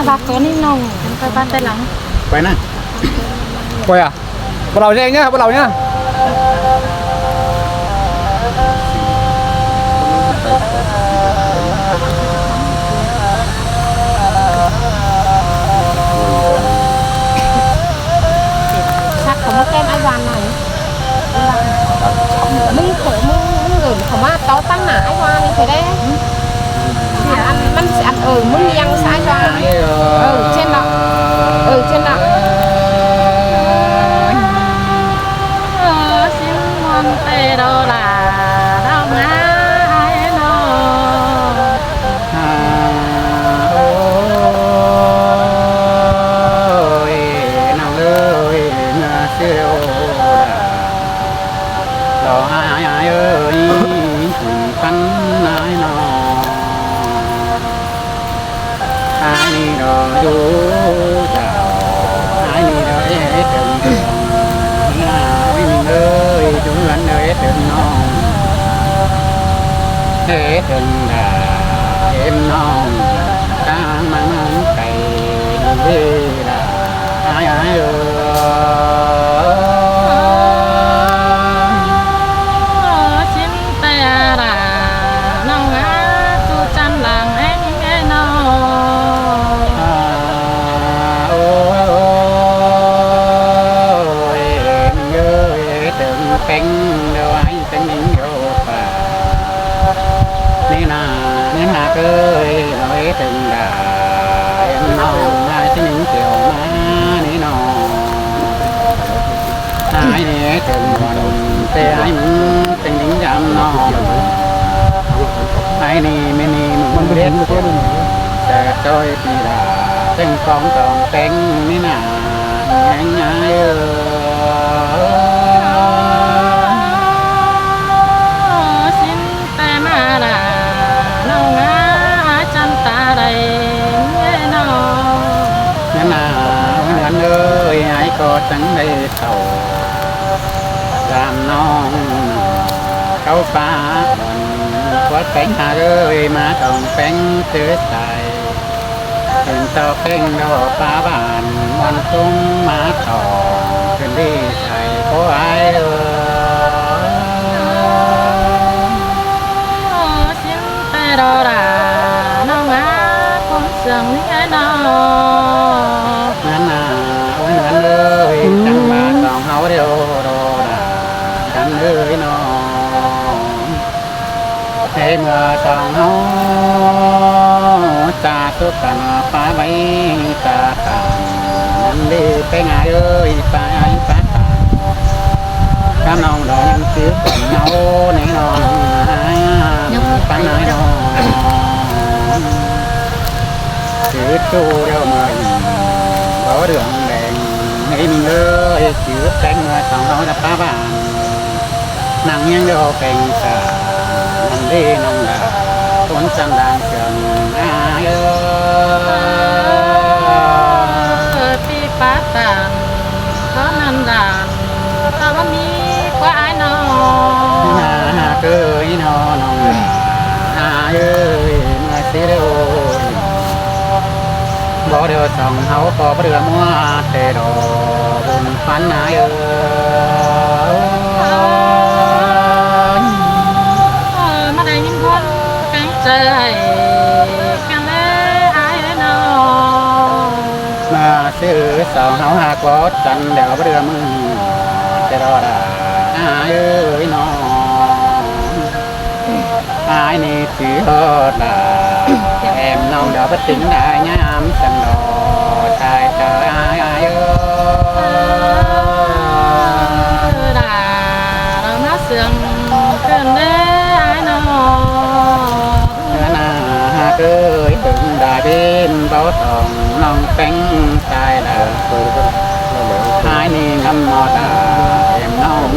บาตัวนี้น้องไปบ้านแต่หลังไปนะไปอ่ะพวกเราเนี่ยพวกเราเนี่ยชักเขามาแก้ไอ้วานหน่อยมึงเกินเขามาเตาตั้งหนาไอ้วานนี่เคยได้มันอันมึงยังซ้ายซ้ายเช่นđóเช่นđó xin mong tê đâu là đâu má ai nó ôi nào ơi ngà siêu đó ai ơi khăn ai nó ai đi đó du chào ai đi đó hết từng nào mình ơi chúng anh ơi từng non hết từng là em non ta mang cày đi là ai ơi xin tay là nông á tu chăn làng anh nghe nó ôi em ơi từng cánh đâu ai từng những vô và nên là ơi nói từng là em non ai từng những kiểu má nên nó ai nè từng còn thế ai từng những dám nó ai nè mình biếtแต่จอยปีดาแต่งของตองแต่งนี่น่ะแห่งง่ายxin tay mà là nông á chăn ta đầy nghe nó นั่นน่ะเหมือนเอ้ยไอ้ก็จังได้เท่าตามน้องเขาฟ้าวัดแป้งหาเอ้ยมาต้องแป้งเตือใส่เป็นเต้าแป้งดอกปลาบานมันตุ้มมาต่อเป็นดีใส่โอ้ไอ้xin tay đâu là nông á con sương nghe nó นั่นน่ะเหมือนเอ้ยจังมาสองเฮาเดียวโดดากันเอ้ยน้องให้เมื่อสองเฮาตาสุกันป้าไว้ตาตานั่นดีไปไงเอ้ยไปป้าตาข้าน้องดอกยังซื้อก่อนเนาในน้องป้าน้อยน้องซื้อตู้เดียวมาบ่เรื่องแดงให้มึงเอ้ยซื้อแตงมาสองเฮาตะป้าบ้านนั่งยังเดียวแก่งสานั่นดีน้องดาคนจันดางเกินอาเอ้ยปีป้าตานเขานันดานถ้าว่ามีกว่าไอ้น้องเอ้ยน้องอาเอ้ยมาสิเด้อบ่เดียวสองเฮาก็บ่เรือมัวแต่ดอกบุญฝันอาเอ้ยมาได้ยินคนกังใจกันเลยไอ้น้อง มาซื้อสองเฮาหากบ่จันเดี๋ยวบ่เรือมึงแต่รอดอาเอ้ยน้องอายนี่ถือฮอดล่ะแอมน้องเดี๋ยวบ่ติงได้ยามจันดอชายเจออายเอ้ย ด่าเรามาเสื่องเกินเลยไอ้น้อง นาเอ้ยถึงได้เป็นเบาทองน้องแป้งชายดาหายนี่งำมอดาแอมน้อง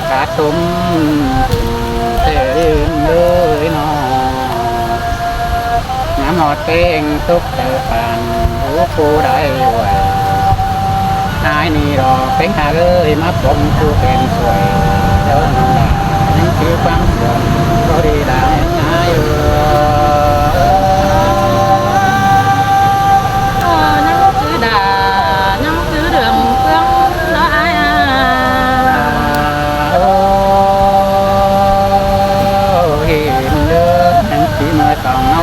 กาตุ้มเต้นเลยน้องงามหอดเต้งทุกเจอปานหูผู้ได้ไว้หายนี่รอแป้งหาเลยมาปมผู้เป็นสวยเจ้าน้องดายังคือความสวยก็ดีได้หาย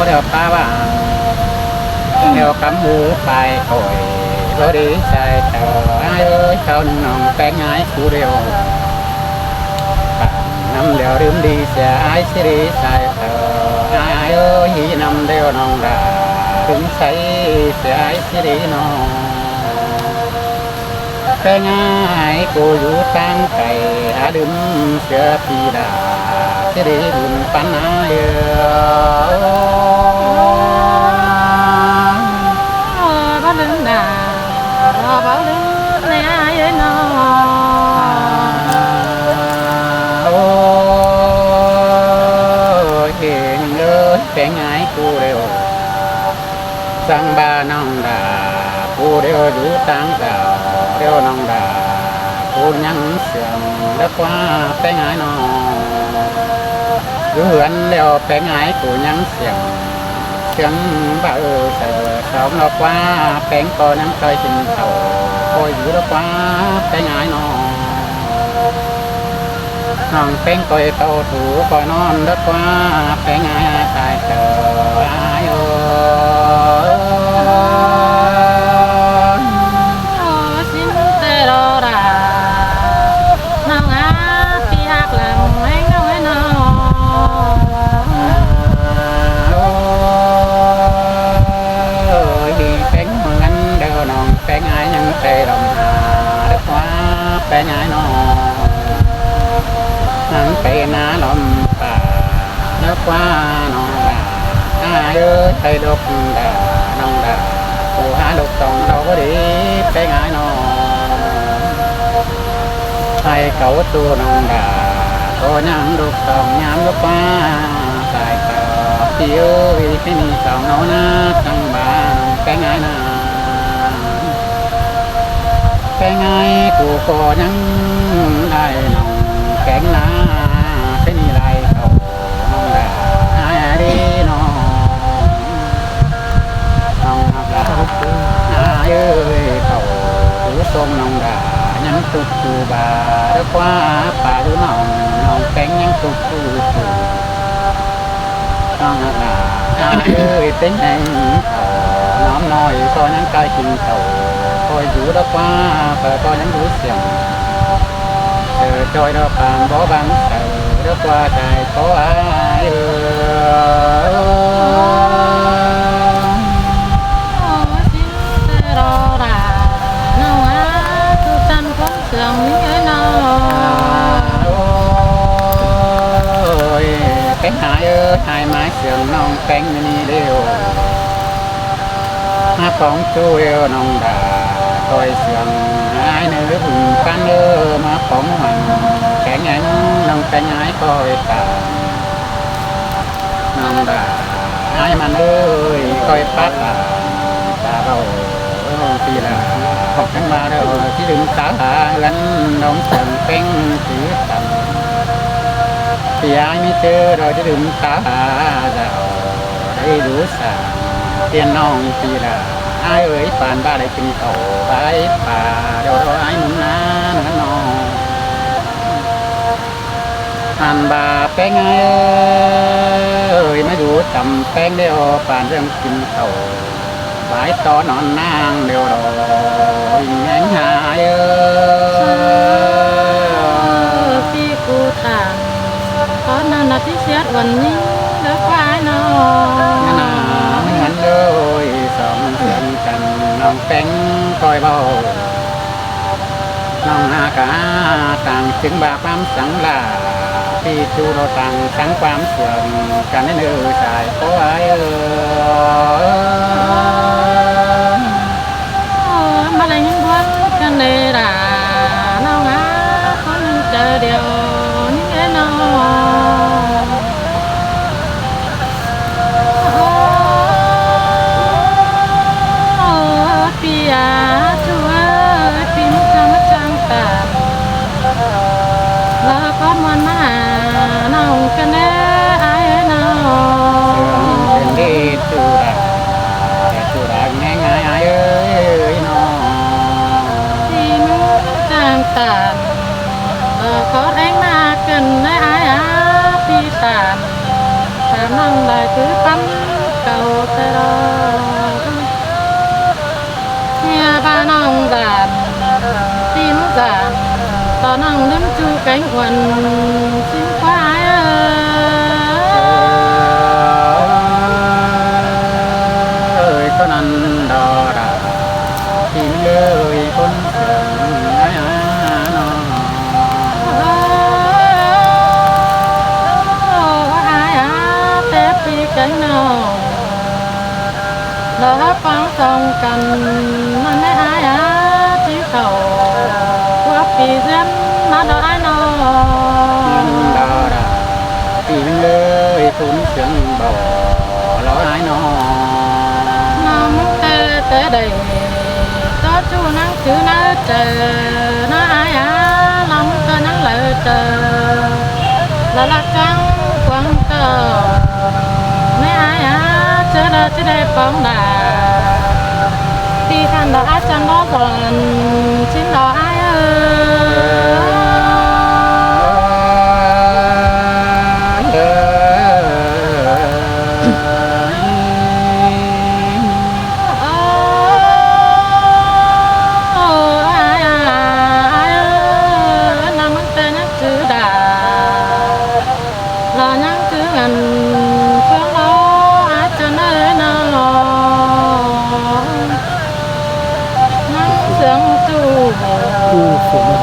เดี๋ยวป้าว่าเดี๋ยวคำหูไปคอยบ่ดีใจเต่าอ้ายเอ้ยเขาน้องแป้งง่ายกูเดียวน้ำเดียวลืมดีเสียอ้ายสิดีใจเต่าอ้ายเอ้ยน้ำเดียวน้องดาถึงใสเสียอ้ายสิดีน้องแป้งง่ายกูอยู่ตั้งไก่หาดื่มเสือปีดาสิดีบุญปันอ้ายบ่ลืมดารอบ่ลืมในอ้ายเอ้ยน้องเก่งเลยแป้งง่ายกูเร็วสังบาน้องดากูเร็วอยู่ตั้งเก่าเร็วน้องดากูยังเสื่อมแล้วกว่าแป้งง่ายน้องอยู่เหือนเร็วแป้งง่ายกูยังเสื่อมเสื่อมบ่เสือสองแล้วกว่าแป้งก็ยังเคยกินเต่าคอยอยู่แล้วกว่าแป้งง่ายน้องน้องเป็นก้อยเต่าถูก้อยนอนรักว่าเป็นไงตายเจออายุสินแต่รอดาน้องอาพี่ฮักหลังให้น้องให้น้องเป็นเหมือนเดิมน้องเป็นไงยังเตะลงหารักว่าเป็นไงน้องนั่งไปน้าลมป่าแล้วกว่าน้องดาเอ้ยไทยลูกดาน้องดาผู้หาลูกต้องเราก็ดีไปง่ายน้องให้เขาตัวน้องดาก็ยังลูกต้องยามลูกว่าตายเต่าเที่ยววิธีนี้สองน้องนะตั้งบ้านไปง่ายนะไปง่ายกูก็ยังได้น้องแข็งหน้าเส้นนี้ไรเขาน้องดาหายดีน้องน้องหักดาหายเอ้ยเขาถือส้มน้องดายังตุกตูบาเด้อกว่าป่าดูน้องน้องแข็งยังตุกตูตูน้องหักดาหายเอ้ยเป็นแห่งเขาน้ำน้อยก็ยังกลายกินเขาคอยอยู่เด้อกว่าเปิดก็ยังรู้เสียงจอยđó bàn bỏ băng sầu đó qua trời có aiสินแต่รอดาน้องอาทุกท่านคงเสื่อมเอ้ยน้องôi cái hai ơi hai mái sườn non cánh ni đều hát bóng chú yêu non đà coi sườn hai nữ vùng pan ơ má bóng hoàng cánh ánh non cánh ái coi tà non đà hai màn ơi coi phát tà bầu thì là học tháng ba đâu chứ đừng tá gắn đóng sườn cánh chữ tầm thì ai mới chơi rồi chứ đừng tá dạo đây đủ sàng tiền non thì là ai ơi bàn ba đại kinh cầu bái bà đâu đâu ai muốn ná nữa nó bàn bà cái ngay ơi mới đủ tầm cái đeo bàn răng kinh cầu bái to non nang đều rồi nhánh hai ơiพี่กูต่างขอนานาที่เสียวันนี้เลิกไว้น้อง ngắn đôi sóng dần cần nòng cánh coi bầu nòng hà cá tàng trứng bạc bám sáng là khi chu đồ tàng sáng quám sườn cả nên nữ xài có ai mà lại những quán căn đề làน้องอาcó những chờ điều những cái nóกันแน่ไอ้น้อง đi chủ đà nghe ngay ai ơi nó ที่มึงต่างต่างขอแรงหน้ากันได้ไอ้พี่ตามถามน้องได้คือปั๊มไป แต่รอเฮียบ้านน้องดานตีนดานตอนน้องลืมจูcánh quần xin khoái ơi có năn đò đà tìm lời con cánh nào đó phóng sông cầnมันไม่หายที่เขาว่าปีเส้นมาดอยนอ đò đà tìm lời phun sương bò lo ai nó น้ำแต่ใดก็จูนังคือน้าเจอน้าหายน้ำก็นังเลยเจอละละกังกวางเตอไม่หายเจอแล้วจะได้ป้องดาตีคันดอกอาจารย์บ่บ่นชิ้นดอกอาย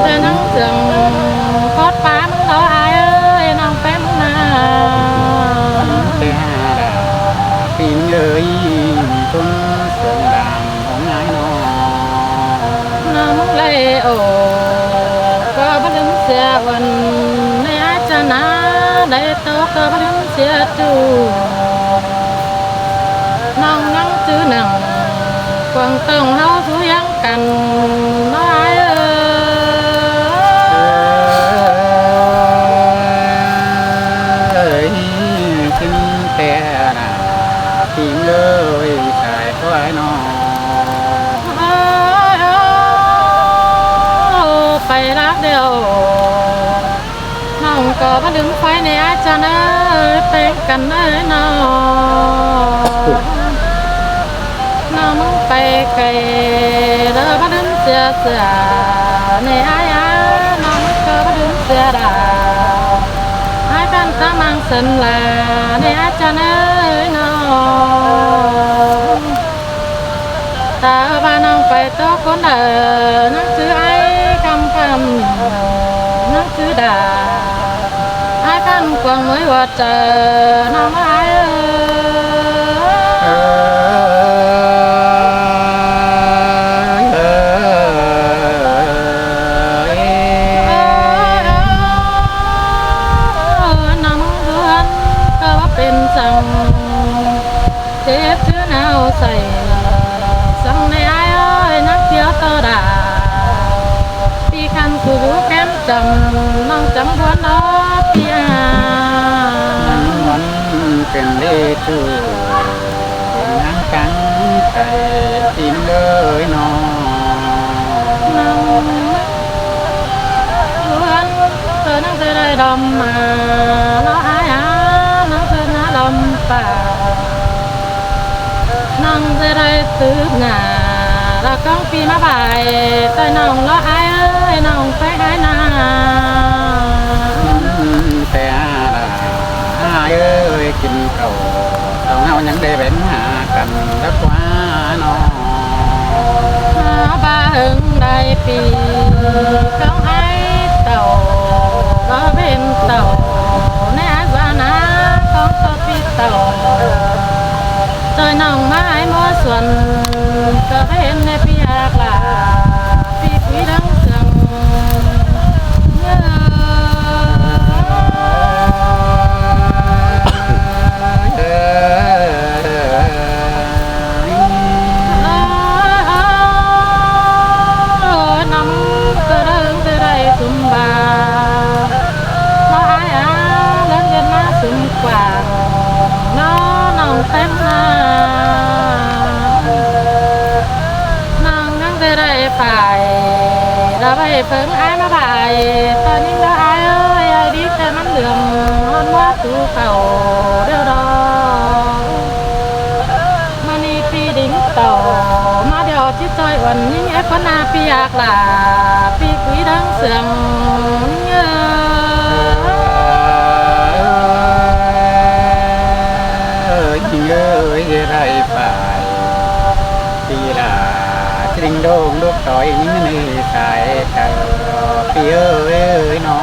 แต่นังเสียงพอดฟ้ามึงเถอะอายเอ้ยน้องแป้มนา แต่หาดาปีนเลยต้นเสียงดังของนายน้อง น้องเลยโอ้ก็บ่ลืมเสียวันในอาจารย์นาได้โตก็บ่ลืมเสียจูน้องนั่งจื้อหนังกวางต้องเฮาสู้ยังกันน้อย tìm lời xài khoai nó ไปรักเดียวน้องก็บ่ลืมไฟในอาจารย์เอ้ยเป็นกันเอ้ยน้องมึงไปไกลแล้วบ่ลืมเสียเสือในอายน้องก็บ่ลืมเสียดาให้กันตามังสันลาในอาจารย์เอ้ยน้องตาบ้านน้องไปโตคนเด้อนังชื่อไอ้คำนังชื่อดาไอ้กันกวางน้อยว่าเจอน้องไอ้เจ็บชื่อหนาวใส่สั่งในอายเอ้ยนักเที่ยวต่อดาพี่คันสู่แก้มจำน้องจำวันน้อพี่อาวันเป็นเล่จูนั่งกันไปtìm lời nó น้องล้วนเธอนั่งจะได้ดอมมาน้องอายน้องเธอหน้าดอมป่าน้องจะได้ตื้อหน้าแล้วก็ปีมาบ่ายแต่น้องละอายเอ้ยน้องไปหายนาแต่อายเอ้ยกินเก่าต้องเอายังได้เป็นหากันรักว่าน้องหาบ้าหึงได้ปีเขาให้เต่าก็เป็นเต่าในอาสานาของตัวพี่เต่าจอยน้องไม้มัวส่วนก็เห็นในพี่อยากลาพี่คุยดังเสียงน้ำกระเริงจะได้สุมบาน้อยเล่นกันมาสุมกว่าน้องเต็มหน้าน้องนั่งจะได้ไปเราไปเพิ่งอายมาบ่ายตอนนี้เราอายเอ้ยไอ้ดิแต่มันเหลืองมันว่าตูเก่าเดียวดอ quần những ép con na pi ạc là pi quý đang sương nhớ tình ơi đây phải thì là tình đông đốt đói những nơi sai cầu pi ơi nó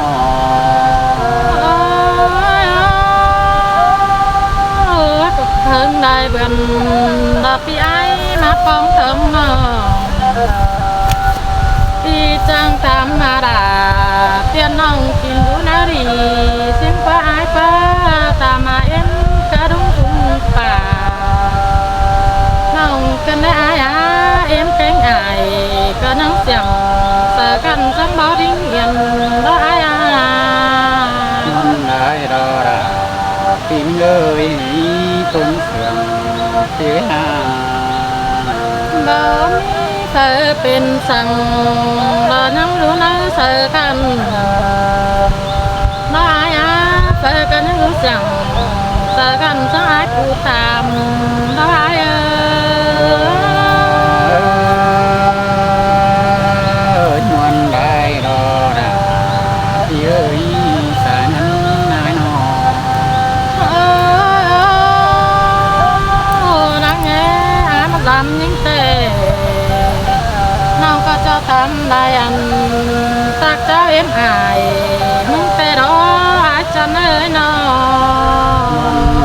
thân đại bần là pi ai mà phong thầm pi trang tam mà đã tiền nong kim vũ na đi xem qua ai qua ta mà em cả đúng cũng phải nong cần ai em cánh ai cả nắng chẳng sợ cần sáng báo đi hiền đó ai non lại đó là tìm ơi tôn sương phía đó mi sợ bên sang đó nắng lúa nắng sợ cần đó ai sợ cần nắng lúa chẳng sợ cần sáng ai cụ tạm đó ai non lại đó là phía ơi xa nhắn nai nó nắng nghe mất làm những tệ nào có cho tâm lại ăn tác cho em ai những tệ đó ai cho nơi nó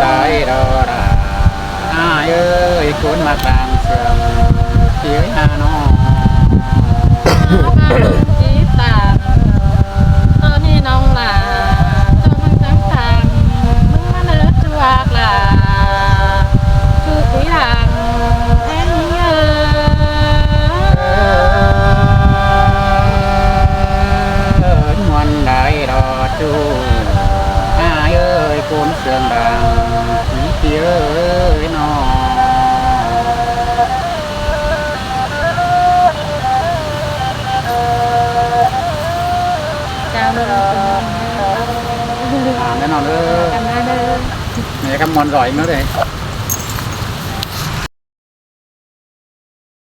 lại đó là ai ơi cuốn mặt vàng sương phía nó chỉ tàn tôi đi nông là cho mình trắng thang mình mà nước chuột là cứ quý hàng em nhớ ngoan đại đó chú ai ơi cuốn sương vàng phía nó chào mừng à, thế nào nữa cảm ơn mẹ các món giỏi nữa đây